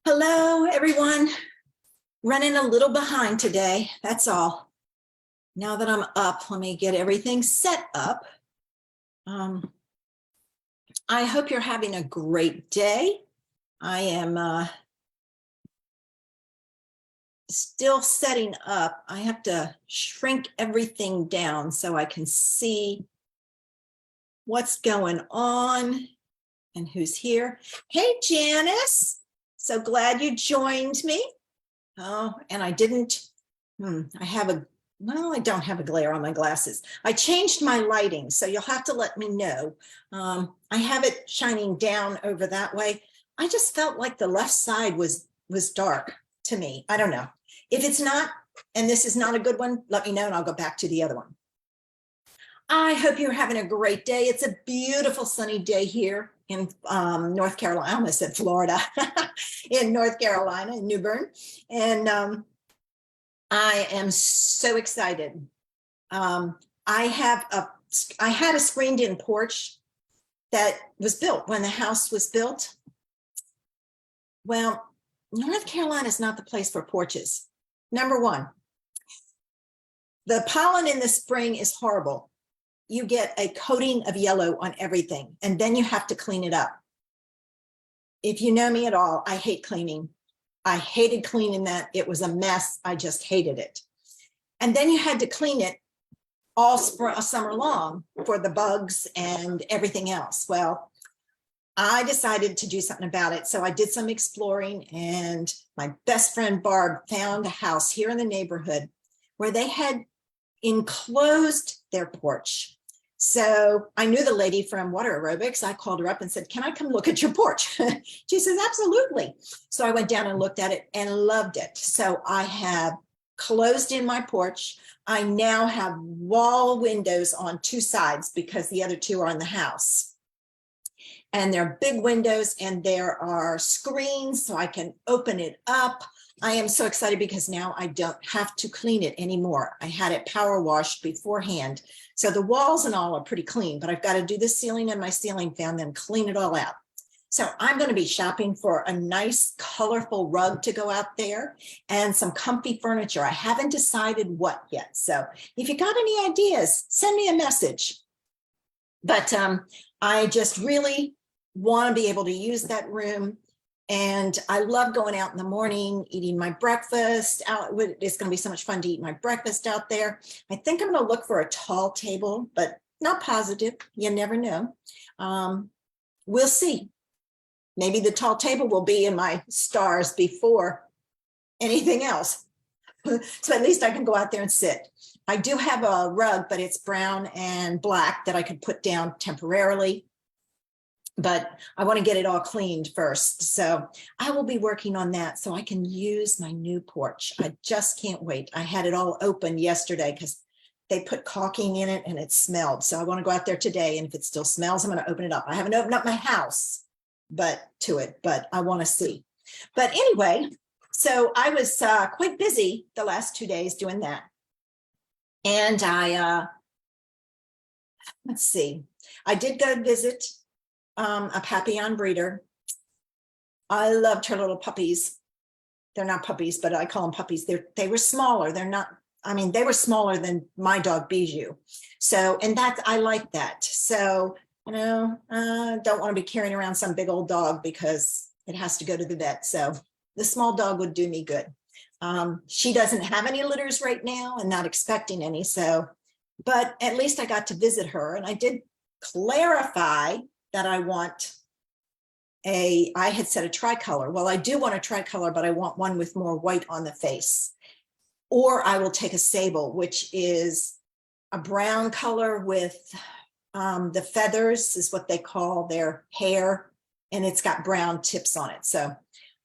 Hello, everyone. Running a little behind today, that's all. Now that I'm up, let me get everything set up. Um, I hope you're having a great day. I am still setting up. I have to shrink everything down so I can see what's going on and who's here. Hey, Janice. So glad you joined me. Oh, and I didn't, I have I don't have a glare on my glasses. I changed my lighting, so you'll have to let me know. I have it shining down over that way. I just felt like the left side was dark to me. I don't know. If it's not, and this is not a good one, let me know and I'll go back to the other one. I hope you're having a great day. It's a beautiful sunny day here in North Carolina. I almost said Florida, in North Carolina, in New Bern. And I am so excited. I had a screened-in porch that was built when the house was built. Well, North Carolina is not the place for porches. Number one, the pollen in the spring is horrible. You get a coating of yellow on everything, and then you have to clean it up. If you know me at all, I hate cleaning. I hated cleaning that. It was a mess. I just hated it. And then you had to clean it all summer long for the bugs and everything else. Well, I decided to do something about it. So I did some exploring, and my best friend Barb found a house here in the neighborhood where they had enclosed their porch. So I knew the lady from water aerobics. I called her up and said, can I come look at your porch? She says, absolutely. So I went down and looked at it and loved it. So I have closed in my porch. I now have wall windows on two sides because the other two are in the house. And they're big windows and there are screens so I can open it up. I am so excited because now I don't have to clean it anymore. I had it power washed beforehand. So the walls and all are pretty clean, but I've got to do the ceiling and my ceiling fan, then clean it all out. So I'm going to be shopping for a nice colorful rug to go out there and some comfy furniture. I haven't decided what yet. So if you got any ideas, send me a message. But I just really want to be able to use that room. And I love going out in the morning, eating my breakfast out. It's going to be so much fun to eat my breakfast out there. I think I'm going to look for a tall table, but not positive. You never know. We'll see. Maybe the tall table will be in my stars before anything else. So at least I can go out there and sit. I do have a rug, but it's brown and black that I could put down temporarily. But I want to get it all cleaned first. So I will be working on that so I can use my new porch. I just can't wait. I had it all open yesterday because they put caulking in it and it smelled. So I want to go out there today. And if it still smells, I'm going to open it up. I haven't opened up my house but I want to see. But anyway, so I was quite busy the last 2 days doing that. And let's see, I did go visit a Papillon breeder. I loved her little puppies. They're not puppies, but I call them puppies. They were smaller. They're not, I mean, they were smaller than my dog Bijou. So, and I like that. So, you know, don't want to be carrying around some big old dog because it has to go to the vet. So the small dog would do me good. She doesn't have any litters right now and not expecting any. So, but at least I got to visit her, and I did clarify that I had said a tricolor. Well, I do want a tricolor, but I want one with more white on the face. Or I will take a sable, which is a brown color with the feathers is what they call their hair, and it's got brown tips on it. So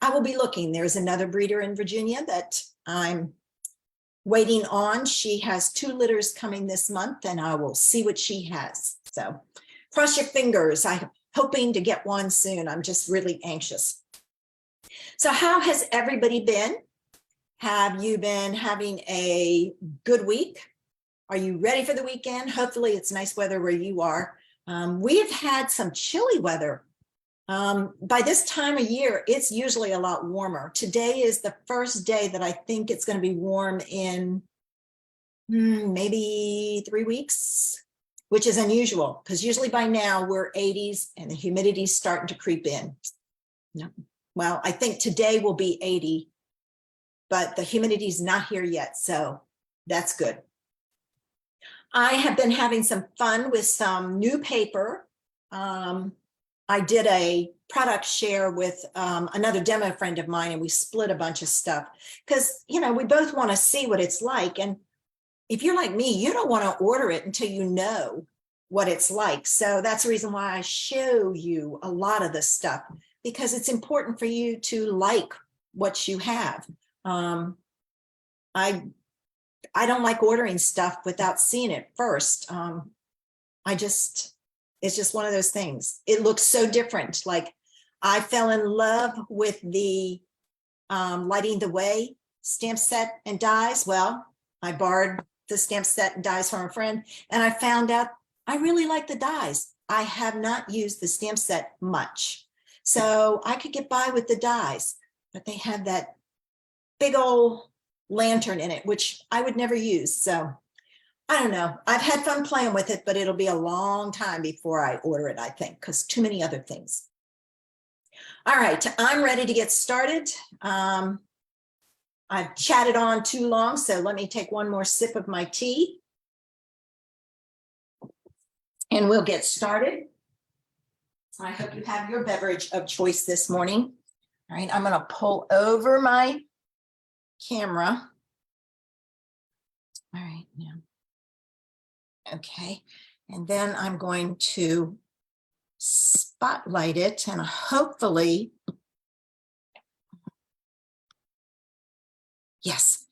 I will be looking. There's another breeder in Virginia that I'm waiting on. She has 2 litters coming this month, and I will see what she has. So cross your fingers. I'm hoping to get one soon. I'm just really anxious. So how has everybody been? Have you been having a good week? Are you ready for the weekend? Hopefully it's nice weather where you are. We have had some chilly weather By this time of year, it's usually a lot warmer. Today is the first day that I think it's going to be warm in maybe 3 weeks, which is unusual because usually by now we're 80s and the humidity's starting to creep in. No. Well, I think today will be 80, but the humidity's not here yet, so that's good. I have been having some fun with some new paper. I did a product share with another demo friend of mine, and we split a bunch of stuff because, you know, we both want to see what it's like. And if you're like me, you don't want to order it until you know what it's like. So that's the reason why I show you a lot of this stuff, because it's important for you to like what you have. I don't like ordering stuff without seeing it first. It's just one of those things. It looks so different. Like I fell in love with the Lighting the Way stamp set and dies. Well, I borrowed the stamp set and dies from a friend, and I found out I really like the dies. I have not used the stamp set much, so I could get by with the dies, but they have that big old lantern in it, which I would never use. So I don't know. I've had fun playing with it, but it'll be a long time before I order it, I think, because too many other things. All right, I'm ready to get started. I've chatted on too long, so let me take one more sip of my tea and we'll get started. I hope you have your beverage of choice this morning. All right, I'm going to pull over my camera. All right, now. Okay, and then I'm going to spotlight it and hopefully, yes,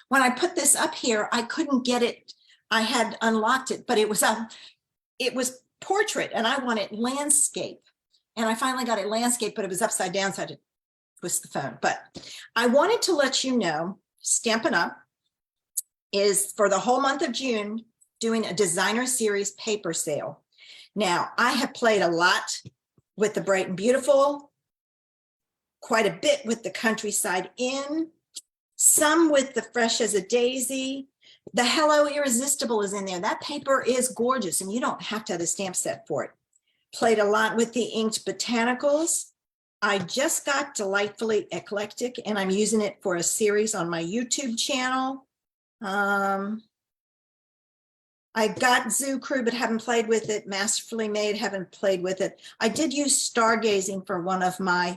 when I put this up here, I couldn't get it. I had unlocked it, but it was portrait and I wanted landscape. And I finally got it landscape, but it was upside down, so I had to twist the phone. But I wanted to let you know, Stampin' Up! Is for the whole month of June doing a designer series paper sale. Now, I have played a lot with the Bright and Beautiful, quite a bit with the Countryside Inn, some with the Fresh as a Daisy. The Hello Irresistible is in there. That paper is gorgeous, and you don't have to have a stamp set for it. Played a lot with the Inked Botanicals. I just got Delightfully Eclectic, and I'm using it for a series on my YouTube channel. I got Zoo Crew, but haven't played with it. Masterfully Made, haven't played with it. I did use Stargazing for one of my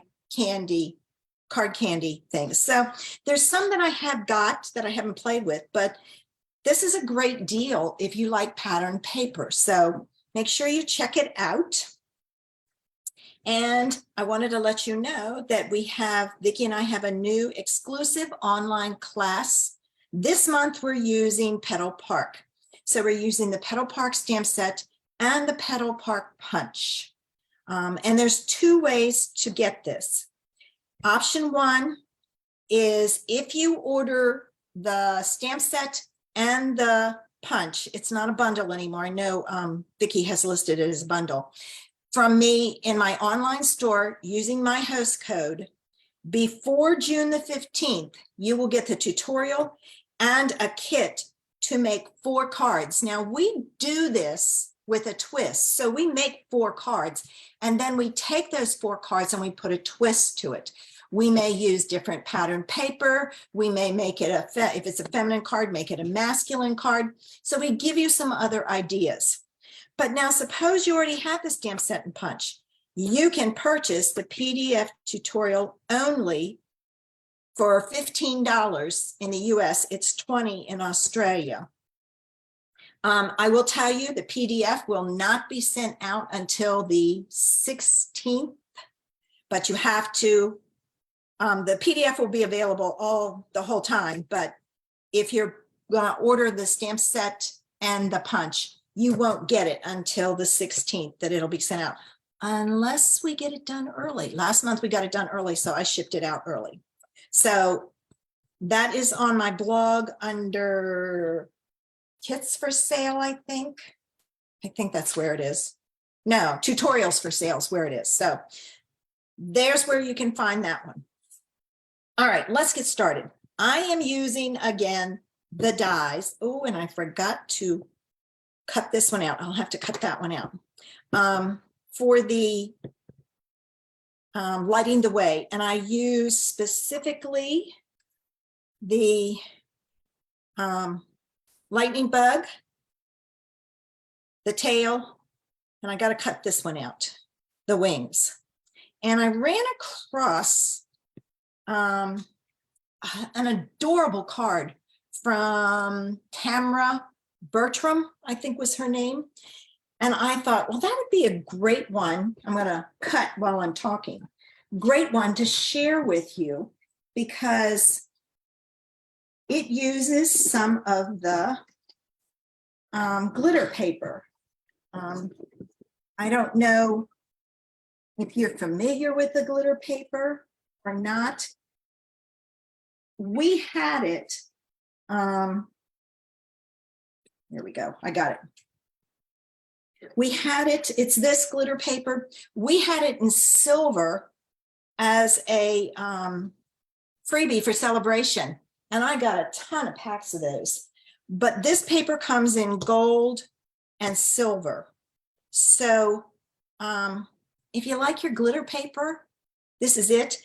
card candy things. So there's some that I have got that I haven't played with, but this is a great deal if you like pattern paper. So make sure you check it out. And I wanted to let you know that Vicki and I have a new exclusive online class. This month we're using Petal Park. So we're using the Petal Park stamp set and the Petal Park punch. And there's two ways to get this. Option one is if you order the stamp set and the punch, it's not a bundle anymore. I know Vicki has listed it as a bundle. From me in my online store using my host code, before June the 15th, you will get the tutorial and a kit to make 4 cards. Now we do this with a twist. So we make 4 cards and then we take those 4 cards and we put a twist to it. We may use different pattern paper. We may make it if it's a feminine card, make it a masculine card. So we give you some other ideas. But now suppose you already have the stamp set and punch. You can purchase the PDF tutorial only for $15 in the US. It's $20 in Australia. I will tell you the PDF will not be sent out until the 16th, but you have to, the PDF will be available the whole time, but if you're gonna order the stamp set and the punch, you won't get it until the 16th that it'll be sent out, unless we get it done early. Last month we got it done early, so I shipped it out early. So that is on my blog under kits for sale, I think that's where it is. No, tutorials for sales, where it is. So there's where you can find that one. All right, let's get started. I am using, again, the dies. Oh, and I forgot to cut this one out. I'll have to cut that one out. For the lighting the way. And I use specifically the lightning bug, the tail, and I got to cut this one out, the wings. And I ran across an adorable card from Tamara Bertram, I think was her name. And I thought, well, that would be a great one. I'm going to cut while I'm talking. Great one to share with you because it uses some of the glitter paper. I don't know if you're familiar with the glitter paper or not. We had it. Here we go. I got it. We had it. It's this glitter paper. We had it in silver as a freebie for celebration. And I got a ton of packs of those. But this paper comes in gold and silver. So if you like your glitter paper, this is it.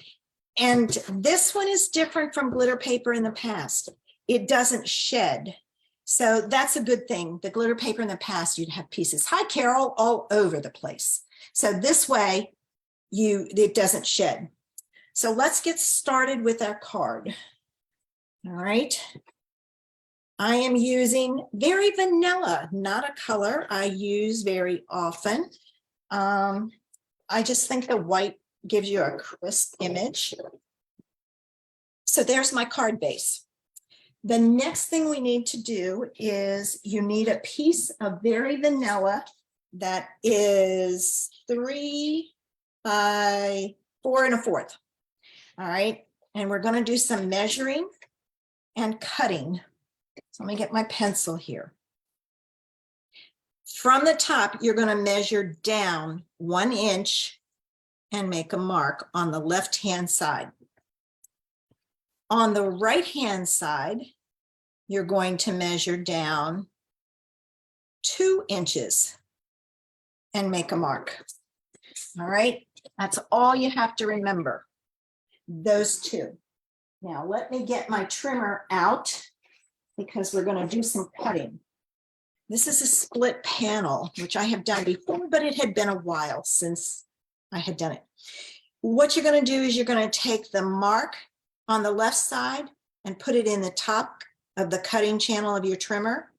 And this one is different from glitter paper in the past. It doesn't shed. So that's a good thing. The glitter paper in the past, you'd have pieces. Hi, Carol, all over the place. So this way, it doesn't shed. So let's get started with our card. All right. I am using very vanilla, not a color I use very often. I just think the white gives you a crisp image. So there's my card base. The next thing we need to do is you need a piece of very vanilla that is 3 by 4 1/4. All right. And we're going to do some measuring and cutting. So let me get my pencil here. From the top, you're going to measure down 1 inch and make a mark on the left-hand side. On the right-hand side, you're going to measure down 2 inches and make a mark. All right, that's all you have to remember, those two. Now, let me get my trimmer out because we're going to do some cutting. This is a split panel, which I have done before, but it had been a while since I had done it. What you're going to do is you're going to take the mark on the left side and put it in the top of the cutting channel of your trimmer,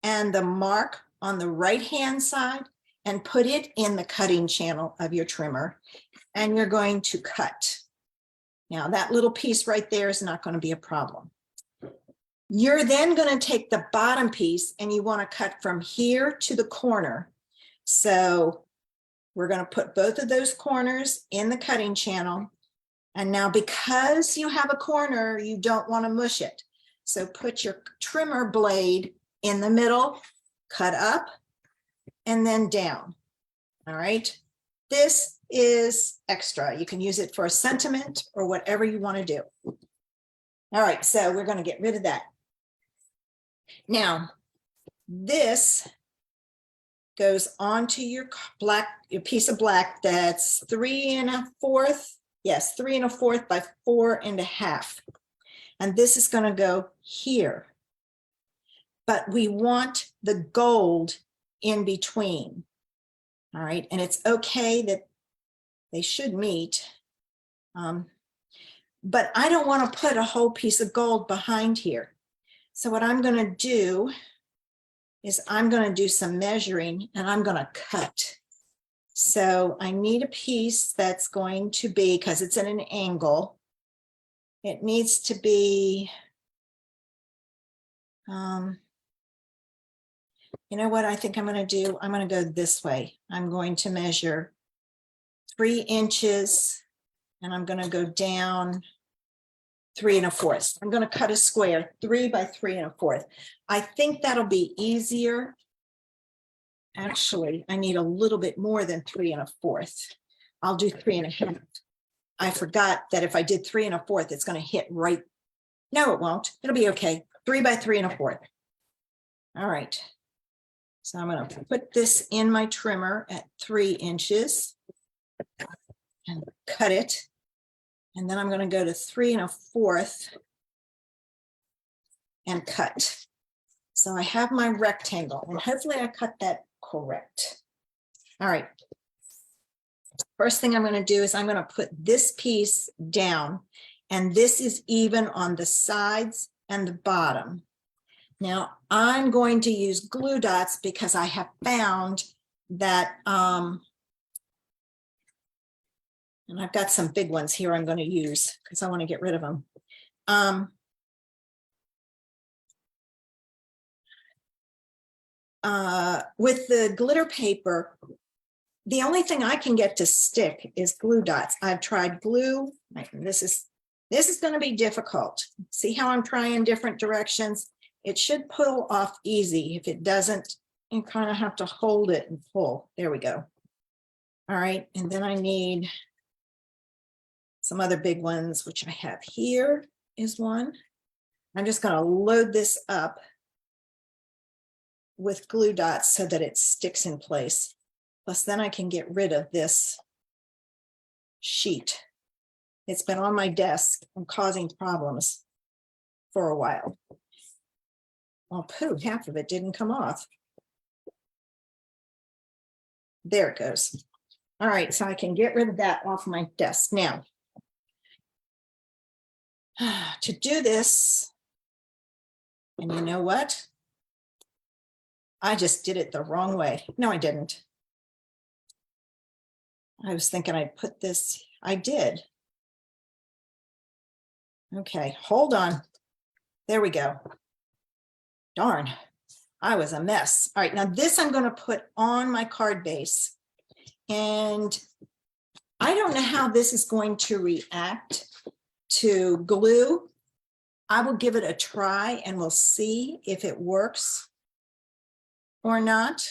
and the mark on the right-hand side and put it in the cutting channel of your trimmer, and you're going to cut. Now, that little piece right there is not going to be a problem. You're then going to take the bottom piece and you want to cut from here to the corner. So we're going to put both of those corners in the cutting channel. And now, because you have a corner, you don't want to mush it. So put your trimmer blade in the middle, cut up, and then down. All right. This is extra. You can use it for a sentiment or whatever you want to do. All right. So we're going to get rid of that. Now, this goes onto your piece of black that's 3 1/4. Yes, 3 1/4 by 4 1/2. And this is going to go here. But we want the gold in between. All right. And it's okay that they should meet. But I don't want to put a whole piece of gold behind here. So what I'm going to do is I'm going to do some measuring and I'm going to cut. So I need a piece that's going to be, because it's at an angle, it needs to be, you know what I think I'm going to do? I'm going to go this way. I'm going to measure 3 inches and I'm going to go down 3 1/4. I'm going to cut a square 3 by 3 1/4. I think that'll be easier Actually, I need a little bit more than 3 1/4. I'll do 3 1/2. I forgot that if I did 3 1/4, it's going to hit right. No, it won't. It'll be okay. 3 by 3 1/4. All right. So I'm going to put this in my trimmer at 3 inches and cut it. And then I'm going to go to 3 1/4 and cut. So I have my rectangle, and hopefully I cut that correct. All right. First thing I'm going to do is I'm going to put this piece down, and this is even on the sides and the bottom. Now I'm going to use glue dots because I have found that, and I've got some big ones here I'm going to use because I want to get rid of them. With the glitter paper, the only thing I can get to stick is glue dots. I've tried glue. This is going to be difficult. See how I'm trying different directions? It should pull off easy. If it doesn't, you kind of have to hold it and pull. There we go. All right, and then I need some other big ones, which I have here is one. I'm just going to load this up with glue dots so that it sticks in place. Plus, then I can get rid of this sheet. It's been on my desk and causing problems for a while. Well, pooh, half of it didn't come off. There it goes. All right, so I can get rid of that off my desk. Now, to do this, and you know what? I just did it the wrong way. No, I didn't. I was thinking I'd put this, I did. Okay, hold on. There we go. Darn, I was a mess. All right, now this I'm going to put on my card base. And I don't know how this is going to react to glue. I will give it a try and we'll see if it works or not.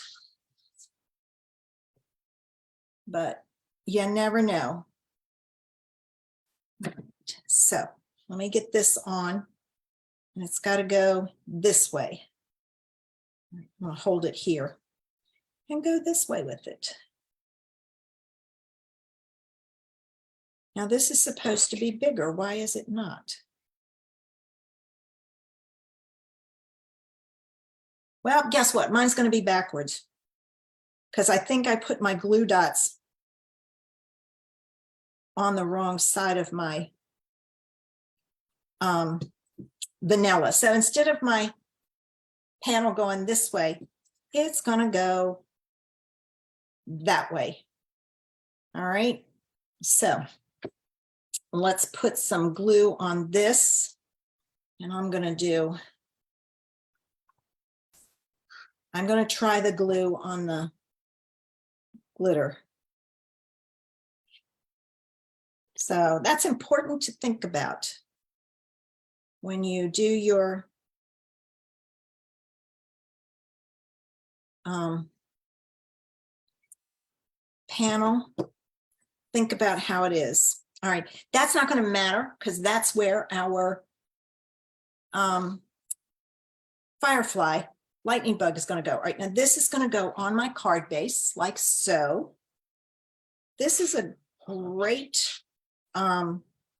But you never know. So let me get this on, and it's got to go this way. I'll hold it here and go this way with it. Now this is supposed to be bigger. Why is it not? Well, guess what? Mine's going to be backwards because I think I put my glue dots on the wrong side of my vanilla. So instead of my panel going this way, it's going to go that way. All right. So let's put some glue on this. And I'm going to try the glue on the glitter. So that's important to think about when you do your panel. Think about how it is. All right, that's not going to matter because that's where our firefly lightning bug is going to go. All right, now this is going to go on my card base like so. This is a great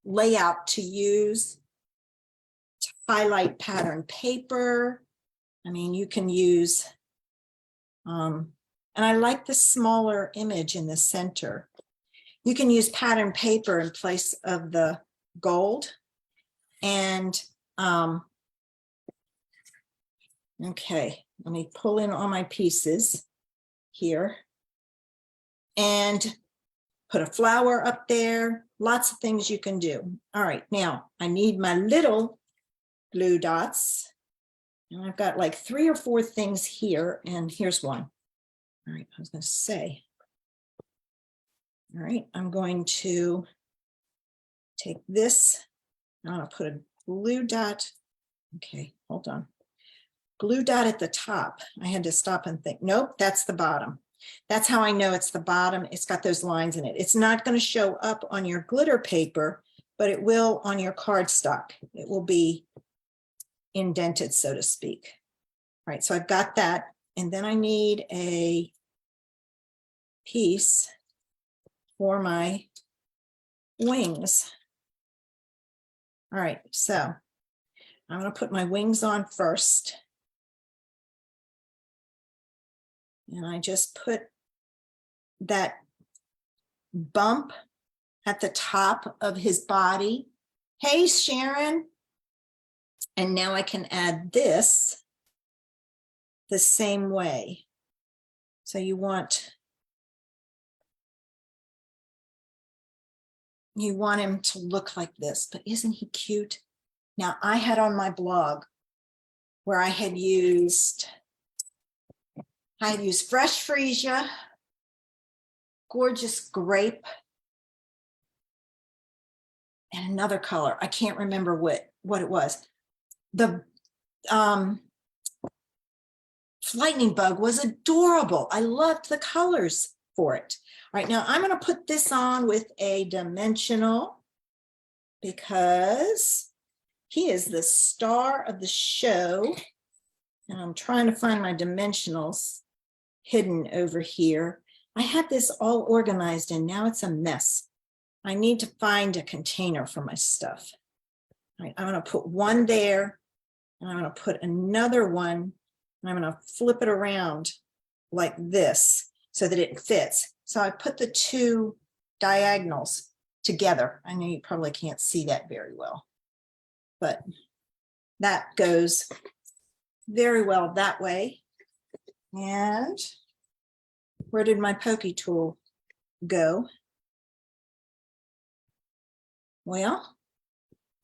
layout to use to highlight pattern paper. I mean, you can use, and I like the smaller image in the center. You can use pattern paper in place of the gold. And okay, let me pull in all my pieces here and put a flower up there. Lots of things you can do. All right, now I need my little glue dots. And I've got like 3 or 4 things here, and here's one. All right, I was going to say. All right, I'm going to take this. I'm going to put a glue dot. Okay, hold on. glue dot at the top. I had to stop and think, nope, that's the bottom. That's how I know it's the bottom. It's got those lines in it. It's not going to show up on your glitter paper, but it will on your cardstock. It will be indented, so to speak. All right, so I've got that. And then I need a piece for my wings. All right, so I'm going to put my wings on first. And I just put that bump at the top of his body. Hey, Sharon. And now I can add this the same way. So you want him to look like this, but isn't he cute? Now I had on my blog where I had used fresh freesia, gorgeous grape, and another color. I can't remember what it was. The lightning bug was adorable. I loved the colors for it. All right, now I'm going to put this on with a dimensional because he is the star of the show. And I'm trying to find my dimensionals hidden over here. I had this all organized and now it's a mess. I need to find a container for my stuff. All right, I'm going to put one there and I'm going to put another one and I'm going to flip it around like this so that it fits. So I put the two diagonals together. I know you probably can't see that very well, but that goes very well that way. And where did my pokey tool go? Well,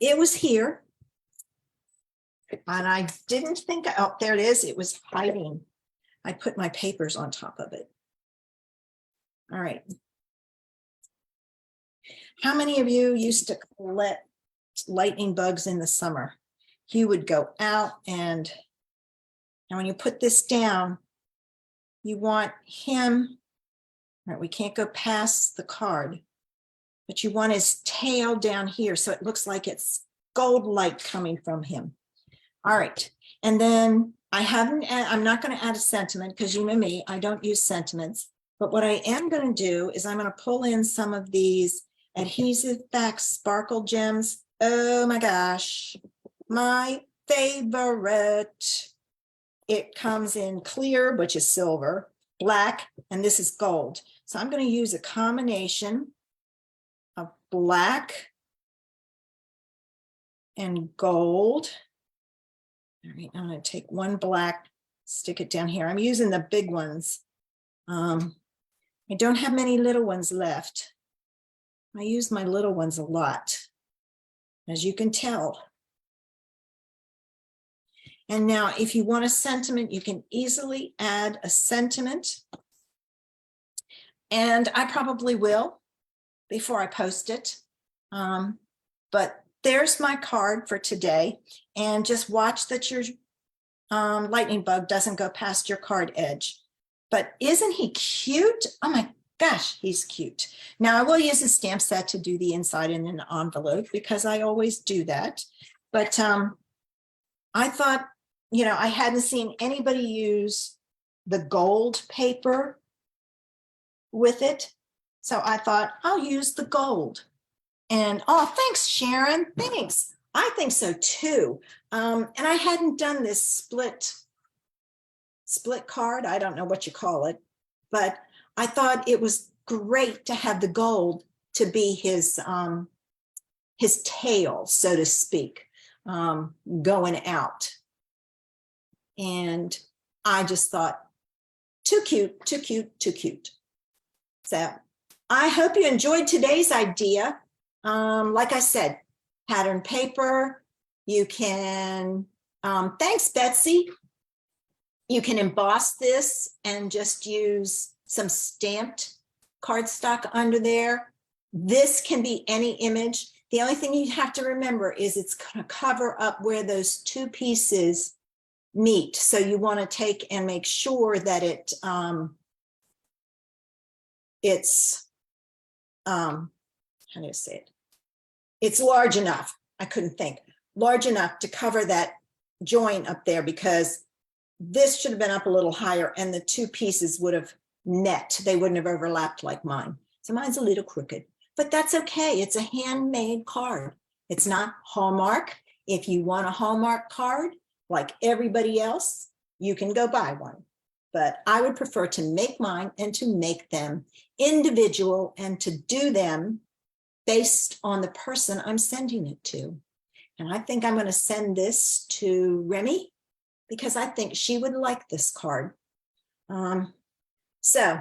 it was here. And I didn't think, oh, there it is. It was hiding. I put my papers on top of it. All right. How many of you used to collect lightning bugs in the summer? You would go out and when you put this down, you want him, all right, we can't go past the card, but you want his tail down here so it looks like it's gold light coming from him. All right, and then I'm not going to add a sentiment because you know me, I don't use sentiments, but what I am going to do is I'm going to pull in some of these adhesive back sparkle gems. Oh my gosh, my favorite. It comes in clear, which is silver, black, and this is gold. So I'm going to use a combination of black and gold. All right, I'm going to take one black, stick it down here. I'm using the big ones. I don't have many little ones left. I use my little ones a lot, as you can tell. And now if you want a sentiment, you can easily add a sentiment. And I probably will before I post it. But there's my card for today. And just watch that your lightning bug doesn't go past your card edge. But isn't he cute? Oh my gosh, he's cute. Now I will use a stamp set to do the inside in an envelope because I always do that. But I thought, you know, I hadn't seen anybody use the gold paper with it. So I thought I'll use the gold. And oh, thanks, Sharon. Thanks. I think so too. And I hadn't done this split card. I don't know what you call it, but I thought it was great to have the gold to be his tail, so to speak, going out. And I just thought, too cute, too cute, too cute. So I hope you enjoyed today's idea. Like I said, pattern paper, you can, thanks, Betsy. You can emboss this and just use some stamped cardstock under there. This can be any image. The only thing you have to remember is it's going to cover up where those two pieces meet. So you want to take and make sure that it's how do you say it? It's large enough. I couldn't think. Large enough to cover that joint up there, because this should have been up a little higher and the two pieces would have met. They wouldn't have overlapped like mine. So mine's a little crooked, but that's okay. It's a handmade card. It's not Hallmark. If you want a Hallmark card like everybody else, you can go buy one. But I would prefer to make mine and to make them individual and to do them based on the person I'm sending it to. And I think I'm going to send this to Remy because I think she would like this card. So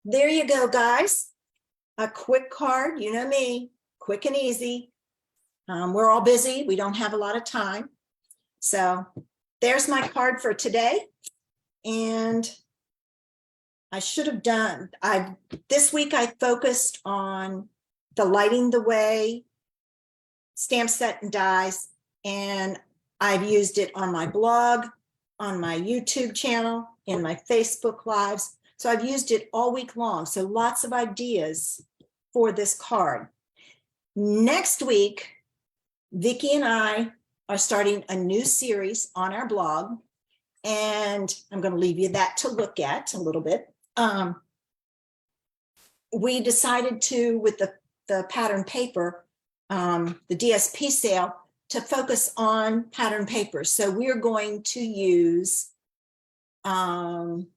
there you go, guys. A quick card, you know me, quick and easy. We're all busy. We don't have a lot of time. So there's my card for today. And I should have done, this week I focused on the Lighting the Way stamp set and dies, and I've used it on my blog, on my YouTube channel, in my Facebook lives. So I've used it all week long. So lots of ideas for this card. Next week, Vicki and I are starting a new series on our blog, and I'm going to leave you that to look at a little bit. We decided to, with the pattern paper, the DSP sale, to focus on pattern paper. So we're going to use the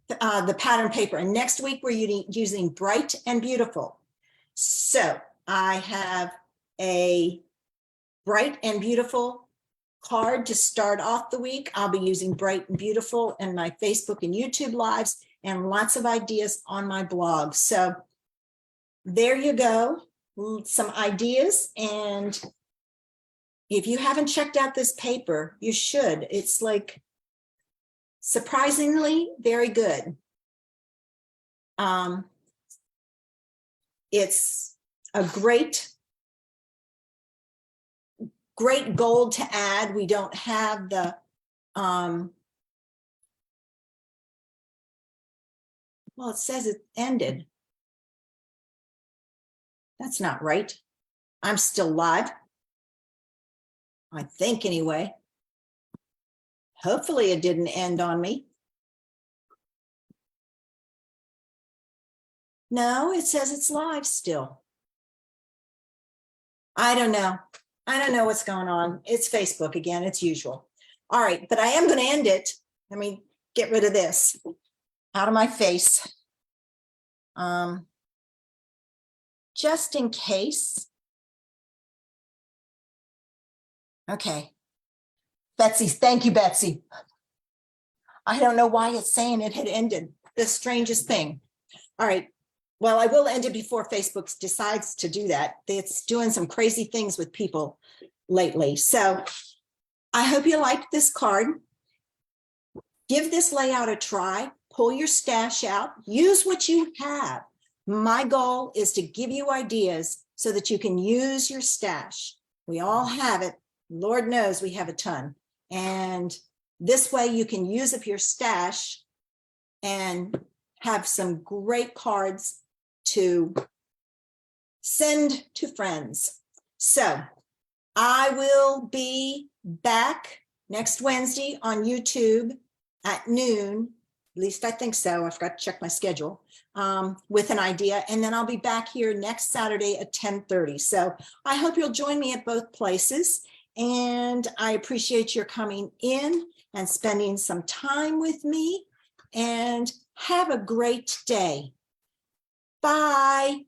pattern paper. And next week we're using Bright and Beautiful. So I have a Bright and Beautiful card to start off the week. I'll be using Bright and Beautiful in my Facebook and YouTube lives, and lots of ideas on my blog. So there you go, some ideas. And if you haven't checked out this paper, you should. It's like surprisingly very good. It's a great gold to add. We don't have the well, it says it ended. That's not right. I'm still live, I think, anyway. Hopefully it didn't end on me. No, it says it's live still. I don't know. I don't know what's going on. It's Facebook again, it's usual. All right, but I am going to end it. Let me get rid of this out of my face. Just in case. Okay. Betsy, thank you, Betsy. I don't know why it's saying it had ended. The strangest thing. All right. Well, I will end it before Facebook decides to do that. It's doing some crazy things with people lately. So I hope you liked this card. Give this layout a try. Pull your stash out. Use what you have. My goal is to give you ideas so that you can use your stash. We all have it. Lord knows we have a ton. And this way you can use up your stash and have some great cards to send to friends. So I will be back next Wednesday on YouTube at noon. At least I think so. I forgot to check my schedule, with an idea. And then I'll be back here next Saturday at 10:30. So I hope you'll join me at both places. And I appreciate your coming in and spending some time with me. And have a great day. Bye.